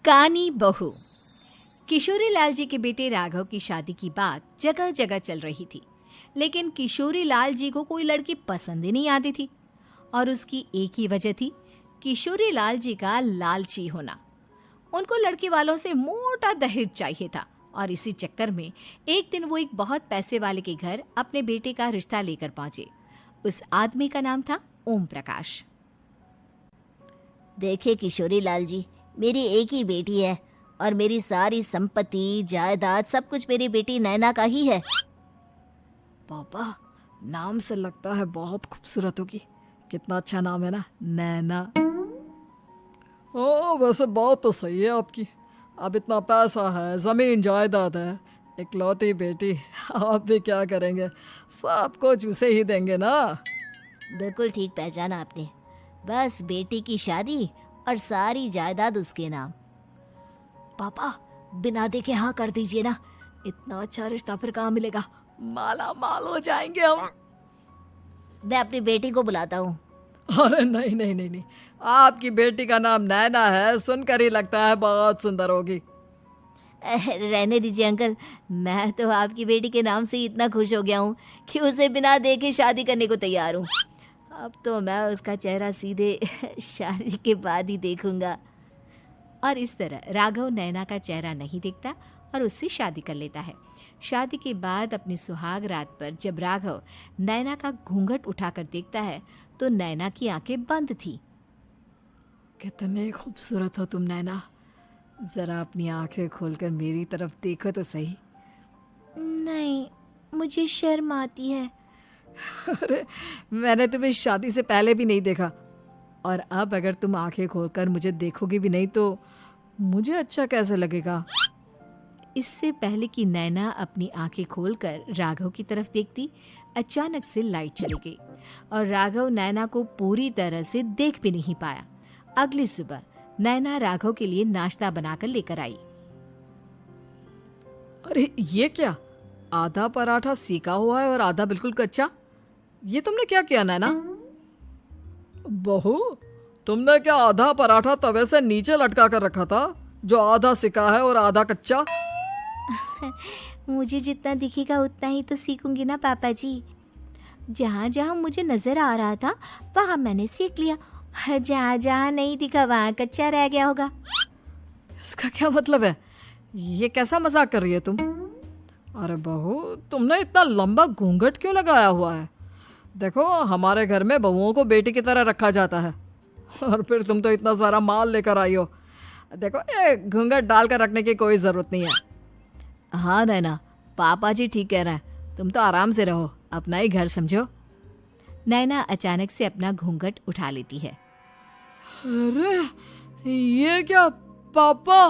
कानी बहू। किशोरी लाल जी के बेटे राघव की शादी की बात जगह जगह चल रही थी, लेकिन किशोरी लाल जी को कोई लड़की पसंद ही नहीं आती थी। और उसकी एक ही वजह थी, किशोरी लाल जी का लालची होना। उनको लड़की वालों से मोटा दहेज चाहिए था और इसी चक्कर में एक दिन वो एक बहुत पैसे वाले के घर अपने बेटे का रिश्ता लेकर पहुंचे। उस आदमी का नाम था ओम प्रकाश। देखिए किशोरी लाल जी, मेरी एक ही बेटी है और मेरी सारी संपत्ति जायदाद सब कुछ मेरी बेटी नैना का ही है। पापा, नाम से लगता है बहुत खूबसूरत होगी। कितना अच्छा नाम है ना, नैना। ओ, वैसे बात तो सही है आपकी। अब इतना पैसा है, जमीन जायदाद है, इकलौती बेटी, आप भी क्या करेंगे? सब कुछ उसे ही देंगे ना। बिल्कुल ठीक पहचाना आपने। बस बेटी की शादी और सारी जायदाद उसके नाम। पापा, बिना देखे हाँ कर दीजिए ना। इतना अच्छा रिश्ता फिर कहाँ मिलेगा? माला माल हो जाएंगे हम। मैं अपनी बेटी को बुलाता हूँ। अरे नहीं नहीं नहीं नहीं, आपकी बेटी का नाम नैना है, सुनकर ही लगता है बहुत सुंदर होगी। रहने दीजिए अंकल, मैं तो आपकी बेटी के नाम से ही इतना खुश हो गया हूँ कि उसे बिना देखे शादी करने को तैयार हूँ। अब तो मैं उसका चेहरा सीधे शादी के बाद ही देखूंगा। और इस तरह राघव नैना का चेहरा नहीं देखता और उससे शादी कर लेता है। शादी के बाद अपनी सुहाग रात पर जब राघव नैना का घूंघट उठाकर देखता है तो नैना की आंखें बंद थी। कितनी खूबसूरत हो तुम नैना, जरा अपनी आंखें खोलकर मेरी तरफ देखो तो सही। नहीं, मुझे शर्म आती है। अरे, मैंने तुम्हें शादी से पहले भी नहीं देखा, और अब अगर तुम आंखें खोलकर मुझे देखोगी भी नहीं तो मुझे अच्छा कैसे लगेगा? इससे पहले कि नैना अपनी आंखें खोलकर राघव की तरफ देखती, अचानक से लाइट चली गई और राघव नैना को पूरी तरह से देख भी नहीं पाया। अगली सुबह नैना राघव के लिए नाश्ता बनाकर लेकर आई। अरे ये क्या, आधा पराठा सीका हुआ है और आधा बिल्कुल कच्चा। ये तुमने क्या किया नैना? बहू, तुमने क्या आधा पराठा तवे से नीचे लटका कर रखा था, जो आधा सिका है और आधा कच्चा? मुझे जितना दिखेगा उतना ही तो सीखूंगी ना पापा जी। जहाँ जहाँ मुझे नजर आ रहा था वहाँ मैंने सीख लिया, जहाँ जहाँ नहीं दिखा वहाँ कच्चा रह गया होगा। इसका क्या मतलब है? ये कैसा मजाक कर रही है तुम? अरे बहू, तुमने इतना लंबा घूंघट क्यों लगाया हुआ है? देखो, हमारे घर में बहुओं को बेटी की तरह रखा जाता है, और फिर तुम तो इतना सारा माल लेकर आई हो। देखो, ये घूंघट डालकर रखने की कोई ज़रूरत नहीं है। हाँ नैना, पापा जी ठीक कह रहे हैं, तुम तो आराम से रहो, अपना ही घर समझो। नैना अचानक से अपना घूंघट उठा लेती है। अरे ये क्या पापा,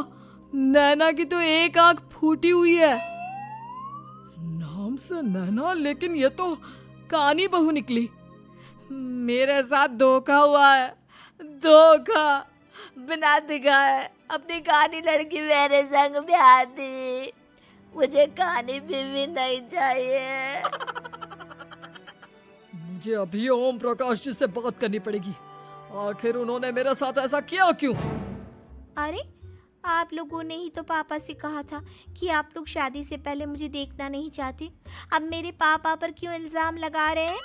नैना की तो एक आंख फूटी हुई है। नाम से नैना, लेकिन ये तो कानी बहू निकली। मेरे साथ धोखा हुआ है, धोखा। बिना दिखाए अपनी कानी लड़की मेरे संग ब्याह दी। मुझे कानी बीवी नहीं चाहिए। मुझे अभी ओम प्रकाश जी से बात करनी पड़ेगी। आखिर उन्होंने मेरे साथ ऐसा किया क्यों? अरे, आप लोगों ने ही तो पापा से कहा था कि आप लोग शादी से पहले मुझे देखना नहीं चाहते। अब मेरे पापा पर क्यों इल्जाम लगा रहे हैं?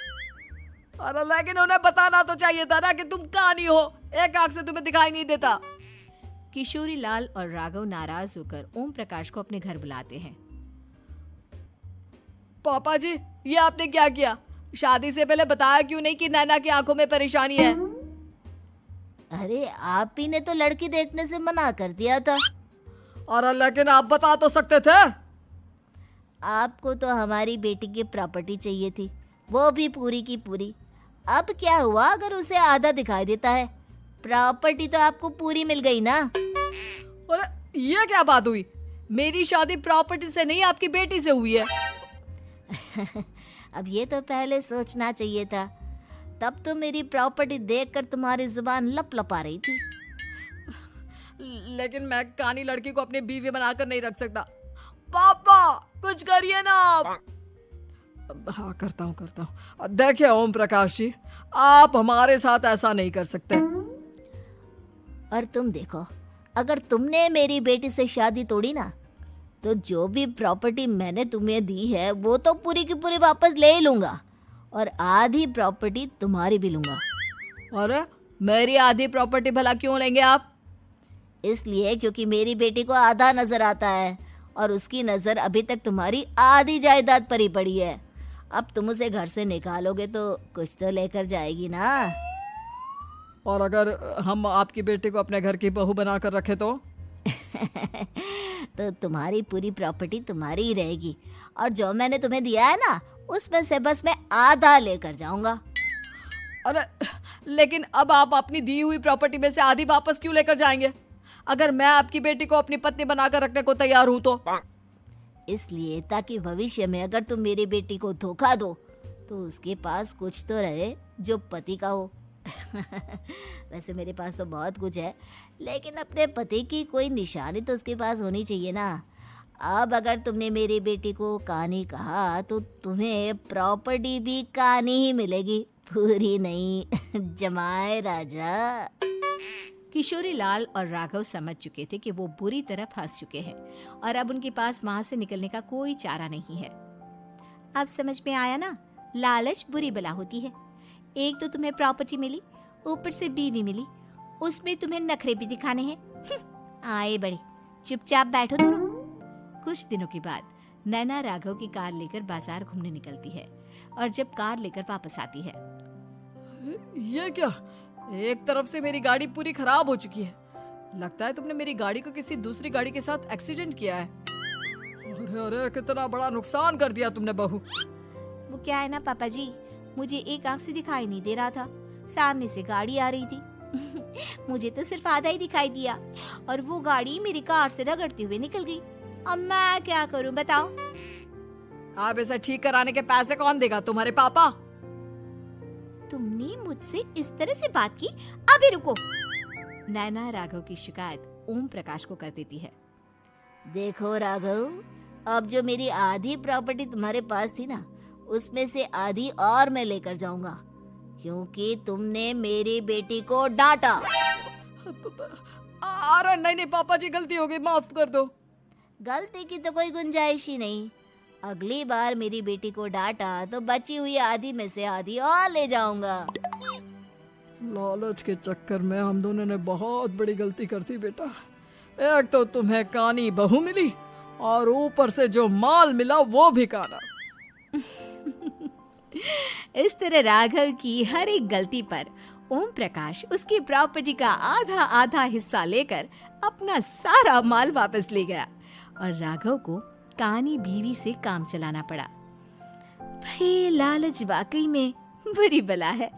अरे लेकिन उन्हें बताना तो चाहिए था ना कि तुम कानी हो, एक आंख से तुम्हें दिखाई नहीं देता। किशोरी लाल और राघव नाराज होकर ओम प्रकाश को अपने घर बुलाते हैं। पापा जी, ये आपने क्या किया? शादी से पहले बताया क्यों नहीं कि नैना की आंखों में परेशानी है? अरे, आप ही ने तो लड़की देखने से मना कर दिया था। अरे लेकिन आप बता तो सकते थे। आपको तो हमारी बेटी की प्रॉपर्टी चाहिए थी, वो भी पूरी की पूरी। अब क्या हुआ अगर उसे आधा दिखाई देता है? प्रॉपर्टी तो आपको पूरी मिल गई ना। अरे ये क्या बात हुई? मेरी शादी प्रॉपर्टी से नहीं, आपकी बेटी से हुई है। अब ये तो पहले सोचना चाहिए था, तब तो मेरी प्रॉपर्टी देखकर तुम्हारी जुबान लप लपा रही थी। लेकिन मैं कानी लड़की को अपनी बीवी बनाकर नहीं रख सकता। पापा, कुछ करिए ना आप। हाँ, करता हूँ। देखिए ओम प्रकाश जी, आप हमारे साथ ऐसा नहीं कर सकते। और तुम देखो, अगर तुमने मेरी बेटी से शादी तोड़ी ना, तो जो भी प्रॉपर्टी मैंने तुम्हें दी है वो तो पूरी की पूरी वापस ले ही लूँगा, और आधी प्रॉपर्टी तुम्हारी भी लूँगा। अरे मेरी आधी प्रॉपर्टी भला क्यों लेंगे आप? इसलिए क्योंकि मेरी बेटी को आधा नजर आता है और उसकी नज़र अभी तक तुम्हारी आधी जायदाद पर ही पड़ी है। अब तुम उसे घर से निकालोगे तो कुछ तो लेकर जाएगी ना। और अगर हम आपकी बेटी को अपने घर की बहू बना कर रखे तो? तो तुम्हारी पूरी प्रॉपर्टी तुम्हारी ही रहेगी, और जो मैंने तुम्हें दिया है ना, उसमें से बस मैं आधा लेकर जाऊंगा। अरे लेकिन अब आप अपनी दी हुई प्रॉपर्टी में से आधी वापस क्यों लेकर जाएंगे? अगर मैं आपकी बेटी को अपनी पत्नी बनाकर रखने को तैयार हूं तो? इसलिए ताकि भविष्य में अगर तुम मेरी बेटी को धोखा दो तो उसके पास कुछ तो रहे जो पति का हो। वैसे मेरे पास तो बहुत कुछ है, लेकिन अपने पति की कोई निशानी तो उसके पास होनी चाहिए ना। अब अगर तुमने मेरी बेटी को कानी कहा तो तुम्हें प्रॉपर्टी भी कानी ही मिलेगी, पूरी नहीं। जमाए राजा। किशोरी लाल और राघव समझ चुके थे कि वो बुरी तरह फंस चुके हैं और अब उनके पास वहां से निकलने का कोई चारा नहीं है। अब समझ में आया ना, लालच बुरी बला होती है। एक तो तुम्हें प्रॉपर्टी मिली, ऊपर से बीवी मिली, उसमें तुम्हें नखरे भी दिखाने हैं। आए बड़े, चुपचाप बैठो दोनों। कुछ दिनों के बाद नैना राघव की कार लेकर बाजार घूमने निकलती है और जब कार लेकर वापस आती है, ये क्या? एक तरफ से मेरी गाड़ी पूरी खराब हो चुकी है। लगता है तुमने मेरी गाड़ी को किसी दूसरी गाड़ी के साथ एक्सीडेंट किया है। अरे अरे कितना बड़ा नुकसान कर दिया तुमने बहू। वो क्या है ना पापा जी, मुझे एक आंख से दिखाई नहीं दे रहा था, सामने से गाड़ी आ रही थी। मुझे तो सिर्फ आधा ही दिखाई दिया और वो गाड़ी मेरी कार से रगड़ते हुए निकल गई। अब मैं क्या करूं बताओ? आप इसे ठीक कराने के पैसे कौन देगा? तुम्हारे पापा? तुमने मुझसे इस तरह से बात की? अभी रुको। नैना राघव की शिकायत ओम प्रकाश को कर देती है। देखो राघव, अब जो मेरी आधी प्रॉपर्टी तुम्हारे पास थी ना, उसमें से आधी और मैं लेकर जाऊंगा, क्योंकि तुमने मेरी बेटी को डांटा। अरे नहीं नहीं पापा जी, गलती हो गई, माफ कर दो। गलती की तो कोई गुंजाइश ही नहीं। अगली बार मेरी बेटी को डांटा तो बची हुई आधी में से आधी और ले जाऊंगा। लालच के चक्कर में हम दोनों ने बहुत बड़ी गलती कर दी बेटा। एक तो तुम्हें कानी बहू मिली और ऊपर से जो माल मिला वो भी काना। इस तरह राघव की हर एक गलती पर ओम प्रकाश उसकी प्रॉपर्टी का आधा आधा हिस्सा लेकर अपना सारा माल वापस ले गया और राघव को कानी बीवी से काम चलाना पड़ा। भाई लालच वाकई में बुरी बला है।